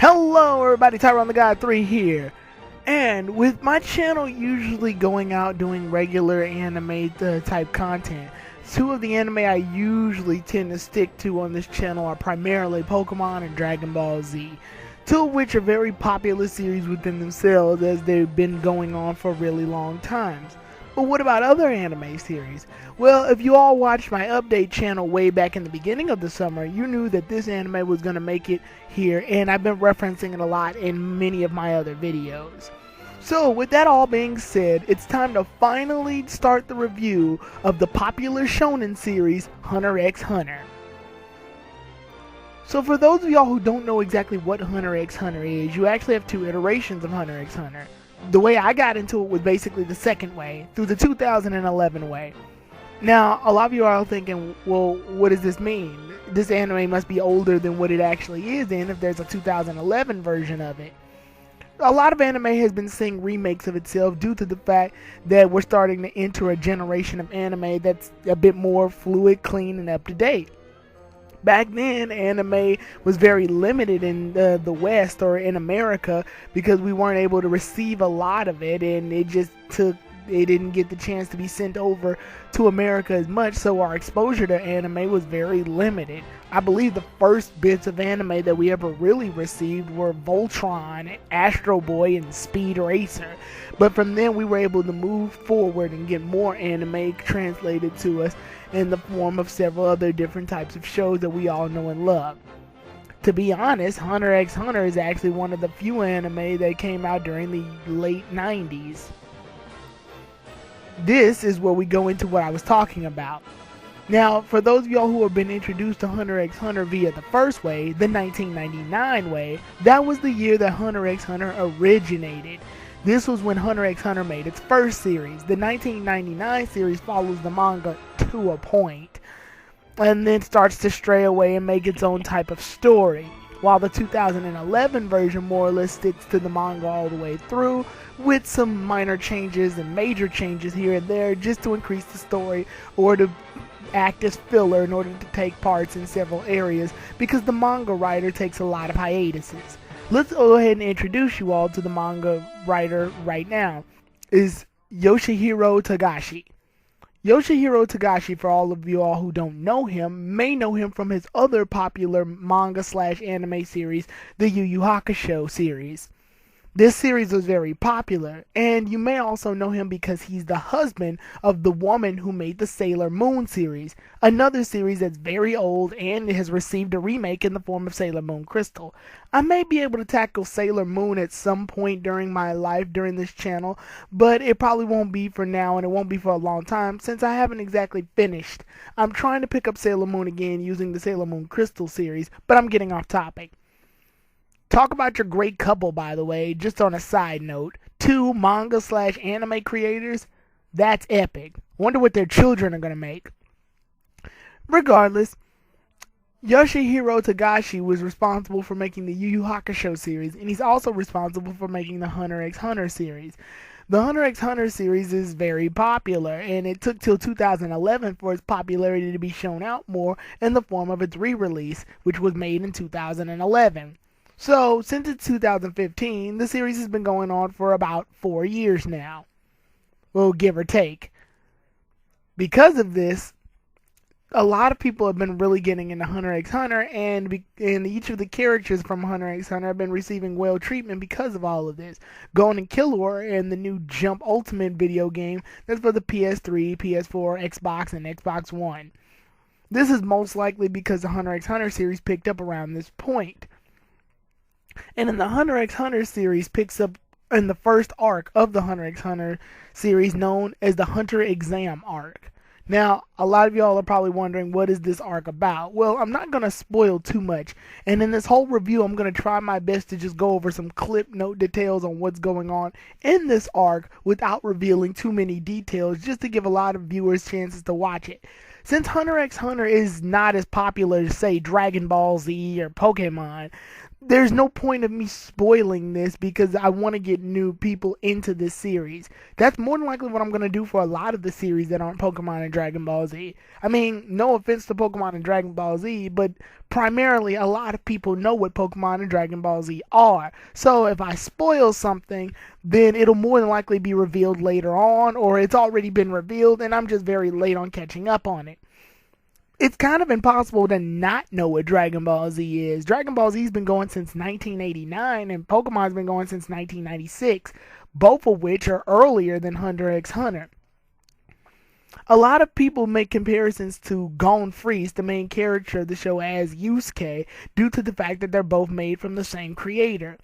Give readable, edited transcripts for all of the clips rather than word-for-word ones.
Hello everybody, Tyron the God 3 here. And with my channel usually going out doing regular anime type content, two of the anime I usually tend to stick to on this channel are primarily Pokemon and Dragon Ball Z. Two of which are very popular series within themselves as they've been going on for really long times. But what about other anime series? Well, if you all watched my update channel way back in the beginning of the summer, you knew that this anime was going to make it here, and I've been referencing it a lot in many of my other videos. So, with that all being said, it's time to finally start the review of the popular shonen series, Hunter x Hunter. So for those of y'all who don't know exactly what Hunter x Hunter is, you actually have two iterations of Hunter x Hunter. The way I got into it was basically the second way, through the 2011 way. Now, a lot of you are thinking, well, what does this mean? This anime must be older than what it actually is in if there's a 2011 version of it. A lot of anime has been seeing remakes of itself due to the fact that we're starting to enter a generation of anime that's a bit more fluid, clean, and up to date. Back then, anime was very limited in the West or in America because we weren't able to receive a lot of it, and it didn't get the chance to be sent over to America as much, so our exposure to anime was very limited. I believe the first bits of anime that we ever really received were Voltron, Astro Boy, and Speed Racer. But from then we were able to move forward and get more anime translated to us in the form of several other different types of shows that we all know and love. To be honest, Hunter x Hunter is actually one of the few anime that came out during the late 90s. This is where we go into what I was talking about. Now, for those of y'all who have been introduced to Hunter x Hunter via the first way, the 1999 way, that was the year that Hunter x Hunter originated. This was when Hunter x Hunter made its first series. The 1999 series follows the manga to a point, and then starts to stray away and make its own type of story, while the 2011 version more or less sticks to the manga all the way through, with some minor changes and major changes here and there just to increase the story or to act as filler in order to take parts in several areas, because the manga writer takes a lot of hiatuses. Let's go ahead and introduce you all to the manga writer right now, is Yoshihiro Togashi. Yoshihiro Togashi, for all of you all who don't know him, may know him from his other popular manga/anime series, the Yu Yu Hakusho series. This series was very popular, and you may also know him because he's the husband of the woman who made the Sailor Moon series, another series that's very old and has received a remake in the form of Sailor Moon Crystal. I may be able to tackle Sailor Moon at some point during my life during this channel, but it probably won't be for now, and it won't be for a long time since I haven't exactly finished. I'm trying to pick up Sailor Moon again using the Sailor Moon Crystal series, but I'm getting off topic. Talk about your great couple, by the way, just on a side note. Two manga/anime creators, that's epic. Wonder what their children are going to make. Regardless, Yoshihiro Togashi was responsible for making the Yu Yu Hakusho series, and he's also responsible for making the Hunter x Hunter series. The Hunter x Hunter series is very popular, and it took till 2011 for its popularity to be shown out more in the form of its re-release, which was made in 2011. So, since it's 2015, the series has been going on for about 4 years now. Well, give or take. Because of this, a lot of people have been really getting into Hunter x Hunter, and each of the characters from Hunter x Hunter have been receiving well treatment because of all of this. Gon and Killua and the new Jump Ultimate video game that's for the PS3, PS4, Xbox, and Xbox One. This is most likely because the Hunter x Hunter series picked up around this point. And in the Hunter x Hunter series picks up in the first arc of the Hunter x Hunter series known as the Hunter Exam arc. Now, a lot of y'all are probably wondering, what is this arc about? Well, I'm not going to spoil too much, and in this whole review I'm going to try my best to just go over some clip note details on what's going on in this arc without revealing too many details, just to give a lot of viewers chances to watch it. Since Hunter x Hunter is not as popular as, say, Dragon Ball Z or Pokemon, there's no point of me spoiling this because I want to get new people into this series. That's more than likely what I'm going to do for a lot of the series that aren't Pokemon and Dragon Ball Z. I mean, no offense to Pokemon and Dragon Ball Z, but primarily a lot of people know what Pokemon and Dragon Ball Z are. So if I spoil something, then it'll more than likely be revealed later on, or it's already been revealed and I'm just very late on catching up on it. It's kind of impossible to not know what Dragon Ball Z is. Dragon Ball Z's been going since 1989 and Pokemon's been going since 1996, both of which are earlier than Hunter x Hunter. A lot of people make comparisons to Gon Freeze, the main character of the show, as Yusuke, due to the fact that they're both made from the same creator.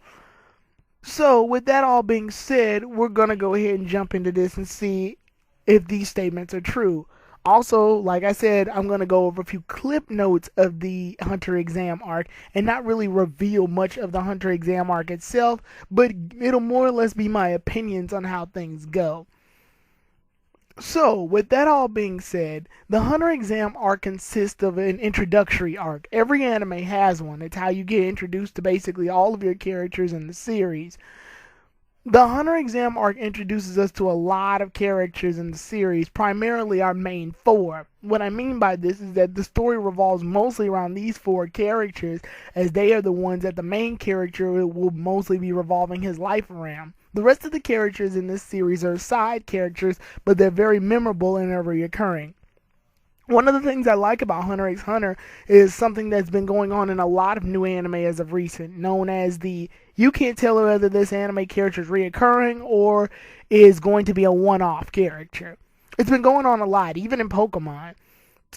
So, with that all being said, we're going to go ahead and jump into this and see if these statements are true. Also, like I said, I'm going to go over a few clip notes of the Hunter exam arc and not really reveal much of the Hunter exam arc itself, but it'll more or less be my opinions on how things go. So, with that all being said, the Hunter exam arc consists of an introductory arc. Every anime has one. It's how you get introduced to basically all of your characters in the series. The Hunter exam arc introduces us to a lot of characters in the series, primarily our main four. What I mean by this is that the story revolves mostly around these four characters, as they are the ones that the main character will mostly be revolving his life around. The rest of the characters in this series are side characters, but they're very memorable and are reoccurring. One of the things I like about Hunter x Hunter is something that's been going on in a lot of new anime as of recent, known as the you can't tell whether this anime character is reoccurring or is going to be a one-off character. It's been going on a lot, even in Pokemon.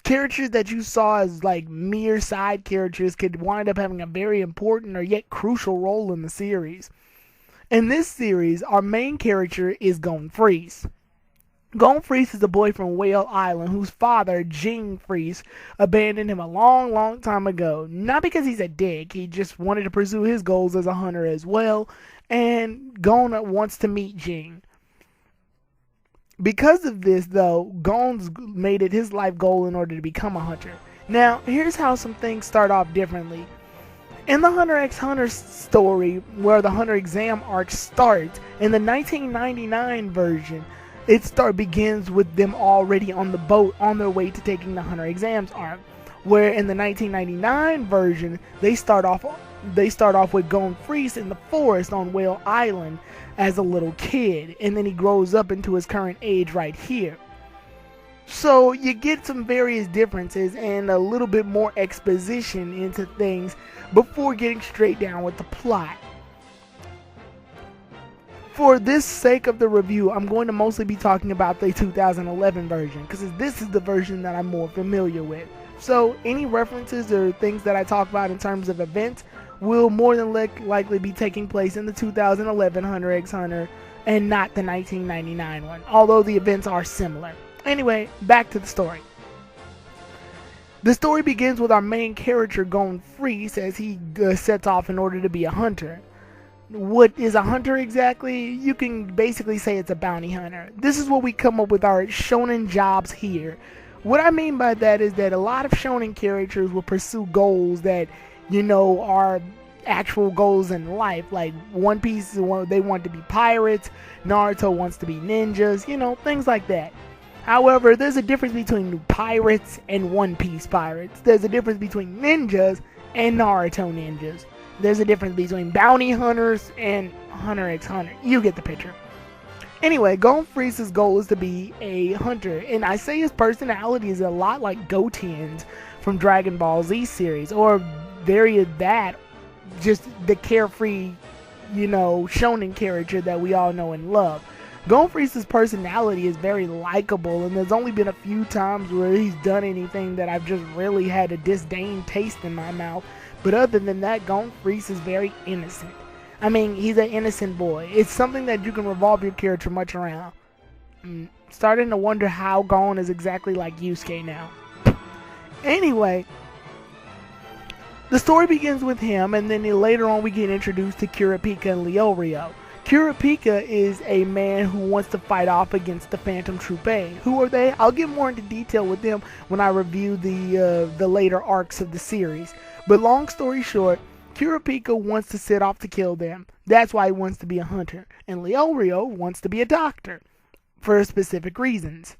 Characters that you saw as like mere side characters could wind up having a very important or yet crucial role in the series. In this series, our main character is Gon Freeze. Gon Freeze is a boy from Whale Island whose father, Jing Freeze, abandoned him a long time ago. Not because he's a dick, he just wanted to pursue his goals as a hunter as well, and Gon wants to meet Jing. Because of this, though, Gon's made it his life goal in order to become a hunter. Now, here's how some things start off differently. In the Hunter x Hunter story, where the Hunter exam arc starts, in the 1999 version, it begins with them already on the boat on their way to taking the Hunter exams arc. Where in the 1999 version, they start off with Gon Freeze in the forest on Whale Island as a little kid, and then he grows up into his current age right here. So you get some various differences and a little bit more exposition into things before getting straight down with the plot. For this sake of the review, I'm going to mostly be talking about the 2011 version, because this is the version that I'm more familiar with. So any references or things that I talk about in terms of events will more than likely be taking place in the 2011 Hunter x Hunter and not the 1999 one, although the events are similar. Anyway, back to the story. The story begins with our main character Gon Freeze as he sets off in order to be a hunter. What is a hunter exactly? You can basically say it's a bounty hunter. This is what we come up with our shonen jobs here. What I mean by that is that a lot of shonen characters will pursue goals that, are actual goals in life. Like One Piece, they want to be pirates, Naruto wants to be ninjas, things like that. However, there's a difference between pirates and One Piece pirates. There's a difference between ninjas and Naruto ninjas. There's a difference between bounty hunters and Hunter x Hunter. You get the picture. Anyway, Gon Freeze's goal is to be a hunter, and I say his personality is a lot like Goten's from Dragon Ball Z series, or just the carefree, shonen character that we all know and love. Gon Freeze's personality is very likable, and there's only been a few times where he's done anything that I've just really had a disdain taste in my mouth. But other than that, Gon Freeze is very innocent. I mean, he's an innocent boy. It's something that you can revolve your character much around. I'm starting to wonder how Gon is exactly like Yusuke now. Anyway, the story begins with him, and then later on we get introduced to Kurapika and Leorio. Kurapika is a man who wants to fight off against the Phantom Troop A. Who are they? I'll get more into detail with them when I review the later arcs of the series. But long story short, Kurapika wants to set off to kill them. That's why he wants to be a hunter. And Leorio wants to be a doctor for specific reasons.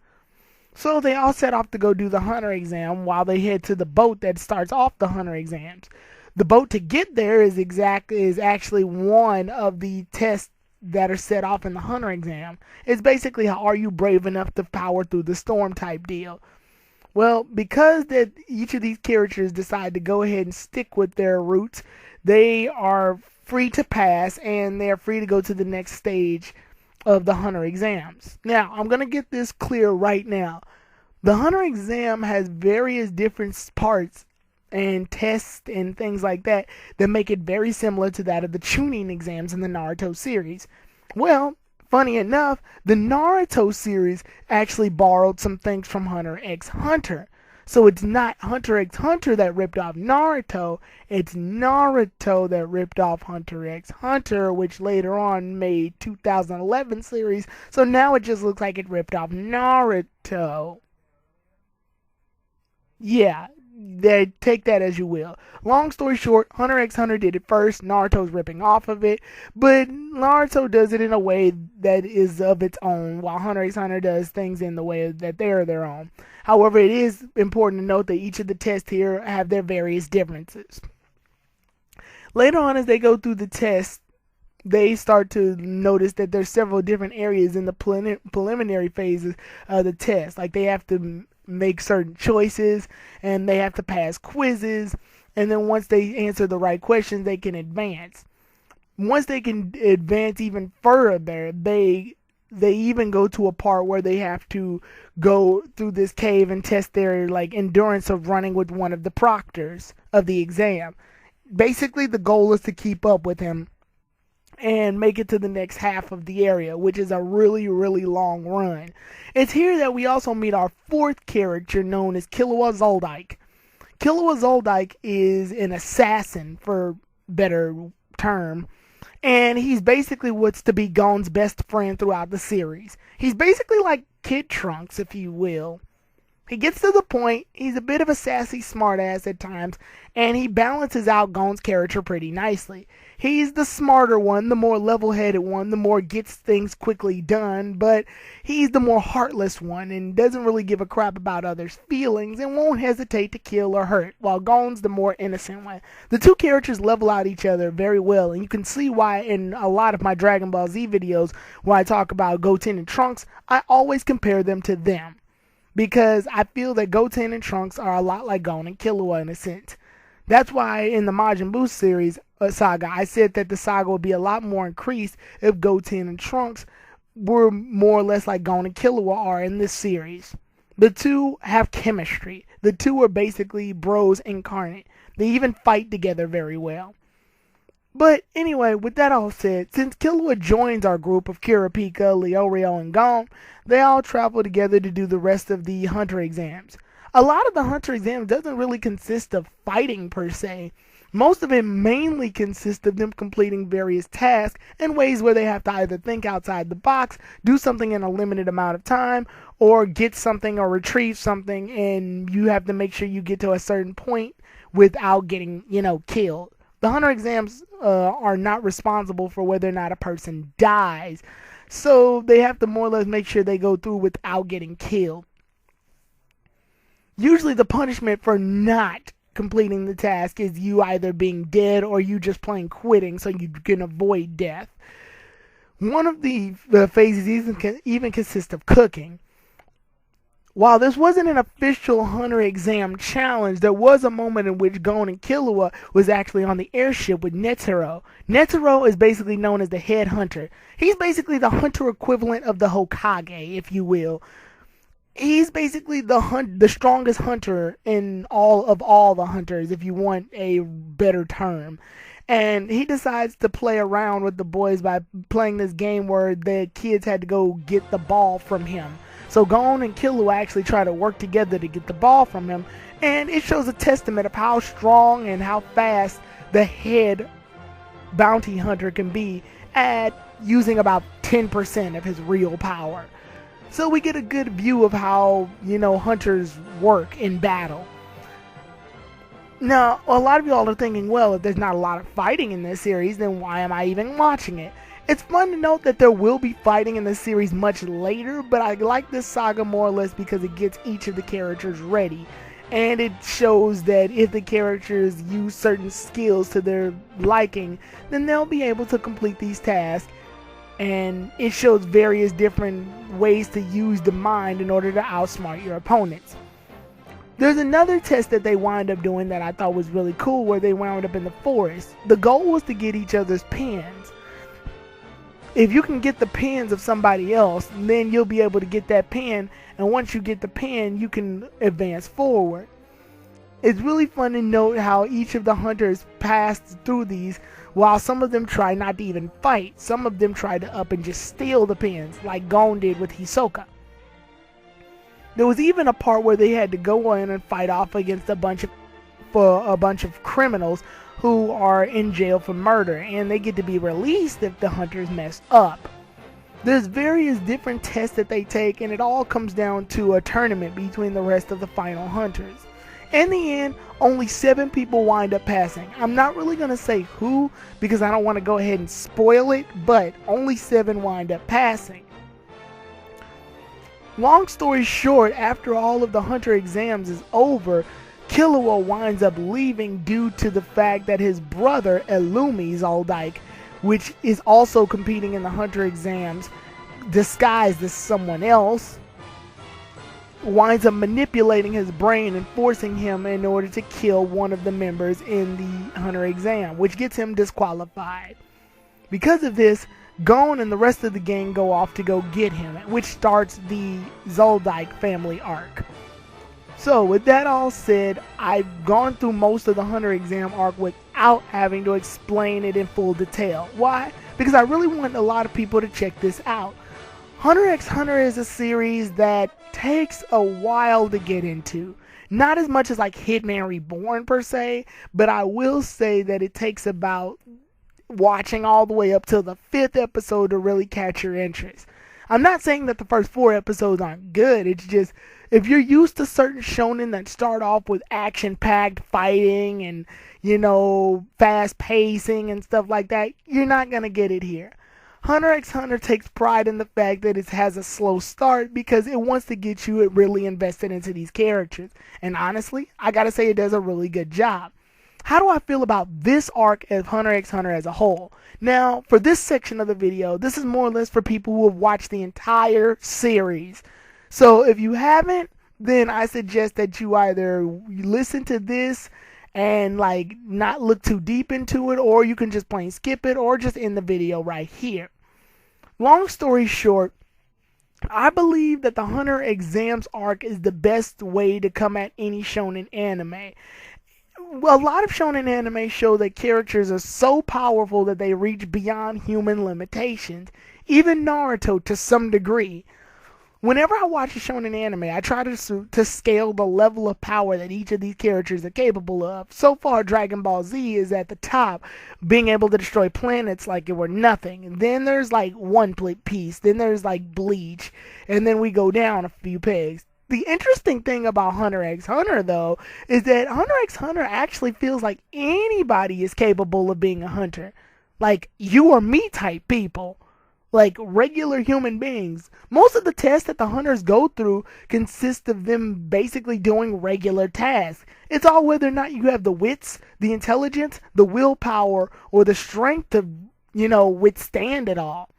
So they all set off to go do the hunter exam while they head to the boat that starts off the hunter exams. The boat to get there is actually one of the tests that are set off in the hunter exam. It's basically how are you brave enough to power through the storm type deal. Well, because that each of these characters decide to go ahead and stick with their roots, they are free to pass and they are free to go to the next stage of the hunter exams. Now, I'm going to get this clear right now. The hunter exam has various different parts and tests and things like that that make it very similar to that of the Chunin exams in the Naruto series. Well, funny enough, the Naruto series actually borrowed some things from Hunter x Hunter. So it's not Hunter x Hunter that ripped off Naruto, it's Naruto that ripped off Hunter x Hunter, which later on made 2011 series, so now it just looks like it ripped off Naruto. Yeah, take that as you will. Long story short, Hunter x Hunter did it first, Naruto's ripping off of it, but Naruto does it in a way that is of its own, while Hunter x Hunter does things in the way that they are their own. However, it is important to note that each of the tests here have their various differences. Later on, as they go through the test, they start to notice that there's several different areas in the preliminary phases of the test. Like they have to make certain choices and they have to pass quizzes, and then once they answer the right questions they can advance. Once they can advance even further, they even go to a part where they have to go through this cave and test their endurance of running with one of the proctors of the exam. Basically the goal is to keep up with him and make it to the next half of the area, which is a really, really long run. It's here that we also meet our fourth character, known as Killua Zoldike. Killua Zoldike is an assassin, for better term, and he's basically what's to be Gon's best friend throughout the series. He's basically like Kid Trunks, if you will. He gets to the point, he's a bit of a sassy smartass at times, and he balances out Gon's character pretty nicely. He's the smarter one, the more level-headed one, the more gets things quickly done, but he's the more heartless one and doesn't really give a crap about others' feelings and won't hesitate to kill or hurt, while Gon's the more innocent one. The two characters level out each other very well, and you can see why in a lot of my Dragon Ball Z videos where I talk about Goten and Trunks, I always compare them to them. Because I feel that Goten and Trunks are a lot like Gon and Killua in a sense. That's why in the Majin Buu series saga, I said that the saga would be a lot more increased if Goten and Trunks were more or less like Gon and Killua are in this series. The two have chemistry. The two are basically bros incarnate. They even fight together very well. But anyway, with that all said, since Killua joins our group of Kurapika, Leorio, and Gon, they all travel together to do the rest of the hunter exams. A lot of the hunter exams doesn't really consist of fighting per se. Most of it mainly consists of them completing various tasks in ways where they have to either think outside the box, do something in a limited amount of time, or get something or retrieve something, and you have to make sure you get to a certain point without getting, killed. The hunter exams are not responsible for whether or not a person dies, so they have to more or less make sure they go through without getting killed. Usually the punishment for not completing the task is you either being dead or you just plain quitting so you can avoid death. One of the phases even consists of cooking. While this wasn't an official hunter exam challenge, there was a moment in which Gon and Killua was actually on the airship with Netero. Netero is basically known as the head hunter. He's basically the hunter equivalent of the Hokage, if you will. He's basically the strongest hunter in all the hunters, if you want a better term. And he decides to play around with the boys by playing this game where the kids had to go get the ball from him. So Gon and Killua actually try to work together to get the ball from him, and it shows a testament of how strong and how fast the head bounty hunter can be at using about 10% of his real power. So we get a good view of how, hunters work in battle. Now, a lot of y'all are thinking, well, if there's not a lot of fighting in this series, then why am I even watching it? It's fun to note that there will be fighting in the series much later, but I like this saga more or less because it gets each of the characters ready. And it shows that if the characters use certain skills to their liking, then they'll be able to complete these tasks. And it shows various different ways to use the mind in order to outsmart your opponents. There's another test that they wind up doing that I thought was really cool, where they wound up in the forest. The goal was to get each other's pins. If you can get the pins of somebody else, then you'll be able to get that pin, and once you get the pin, you can advance forward. It's really fun to note how each of the hunters passed through these, while some of them try not to even fight. Some of them try to up and just steal the pins, like Gon did with Hisoka. There was even a part where they had to go in and fight off against a bunch of criminals who are in jail for murder, and they get to be released if the hunters mess up. There's various different tests that they take, and it all comes down to a tournament between the rest of the final hunters. In the end, only 7 people wind up passing. I'm not really going to say who, because I don't want to go ahead and spoil it, but only 7 wind up passing. Long story short, after all of the hunter exams is over, Killua winds up leaving due to the fact that his brother, Elumi Zoldyke, which is also competing in the hunter exams, disguised as someone else, winds up manipulating his brain and forcing him in order to kill one of the members in the hunter exam, which gets him disqualified. Because of this, Gon and the rest of the gang go off to go get him, which starts the Zoldyke family arc. So with that all said, I've gone through most of the hunter exam arc without having to explain it in full detail. Why? Because I really want a lot of people to check this out. Hunter x Hunter is a series that takes a while to get into. Not as much as like Hitman Reborn per se, but I will say that it takes about watching all the way up till the 5th episode to really catch your interest. I'm not saying that the first 4 episodes aren't good, it's just if you're used to certain shonen that start off with action-packed fighting and, fast pacing and stuff like that, you're not going to get it here. Hunter x Hunter takes pride in the fact that it has a slow start because it wants to get you really invested into these characters. And honestly, I gotta say it does a really good job. How do I feel about this arc of Hunter x Hunter as a whole? Now, for this section of the video, this is more or less for people who have watched the entire series. So if you haven't, then I suggest that you either listen to this and not look too deep into it, or you can just plain skip it, or just end the video right here. Long story short, I believe that the Hunter exams arc is the best way to come at any shonen anime. A lot of shonen anime show that characters are so powerful that they reach beyond human limitations. Even Naruto to some degree. Whenever I watch a shonen anime, I try to scale the level of power that each of these characters are capable of. So far, Dragon Ball Z is at the top, being able to destroy planets like it were nothing. And then there's One Piece, then there's Bleach, and then we go down a few pegs. The interesting thing about Hunter x Hunter, though, is that Hunter x Hunter actually feels like anybody is capable of being a hunter. Like you or me type people. Like regular human beings. Most of the tests that the hunters go through consist of them basically doing regular tasks. It's all whether or not you have the wits, the intelligence, the willpower, or the strength to, withstand it all.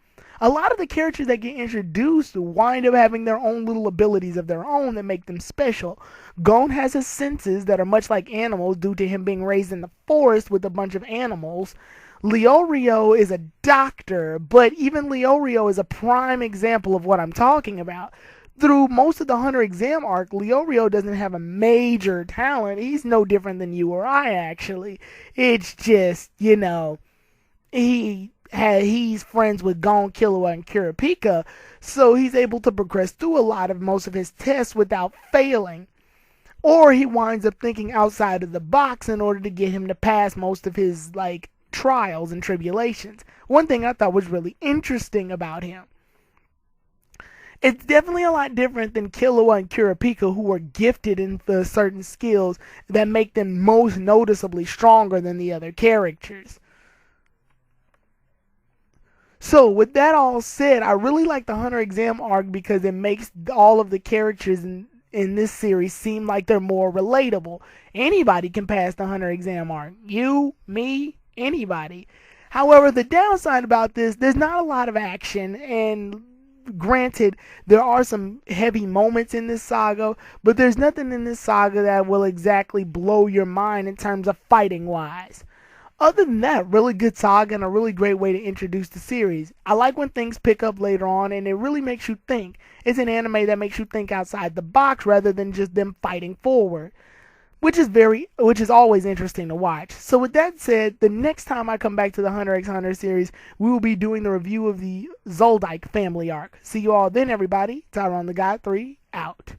A lot of the characters that get introduced wind up having their own little abilities of their own that make them special. Gon has his senses that are much like animals due to him being raised in the forest with a bunch of animals. Leorio is a doctor, but even Leorio is a prime example of what I'm talking about. Through most of the Hunter exam arc, Leorio doesn't have a major talent. He's no different than you or I, actually. It's just, he's friends with Gon, Killua, and Kurapika, so he's able to progress through most of his tests without failing. Or he winds up thinking outside of the box in order to get him to pass most of his, trials and tribulations. One thing I thought was really interesting about him, it's definitely a lot different than Killua and Kurapika, who are gifted in the certain skills that make them most noticeably stronger than the other characters. So with that all said, I really like the Hunter exam arc because it makes all of the characters in this series seem like they're more relatable. Anybody can pass the Hunter exam arc. You, me, anybody. However, the downside about this, there's not a lot of action, and granted, there are some heavy moments in this saga, but there's nothing in this saga that will exactly blow your mind in terms of fighting wise. Other than that, really good saga and a really great way to introduce the series. I like when things pick up later on and it really makes you think. It's an anime that makes you think outside the box rather than just them fighting forward, which is always interesting to watch. So with that said, the next time I come back to the Hunter x Hunter series, we will be doing the review of the Zoldyck family arc. See you all then, everybody. Tyrone the God 3 out.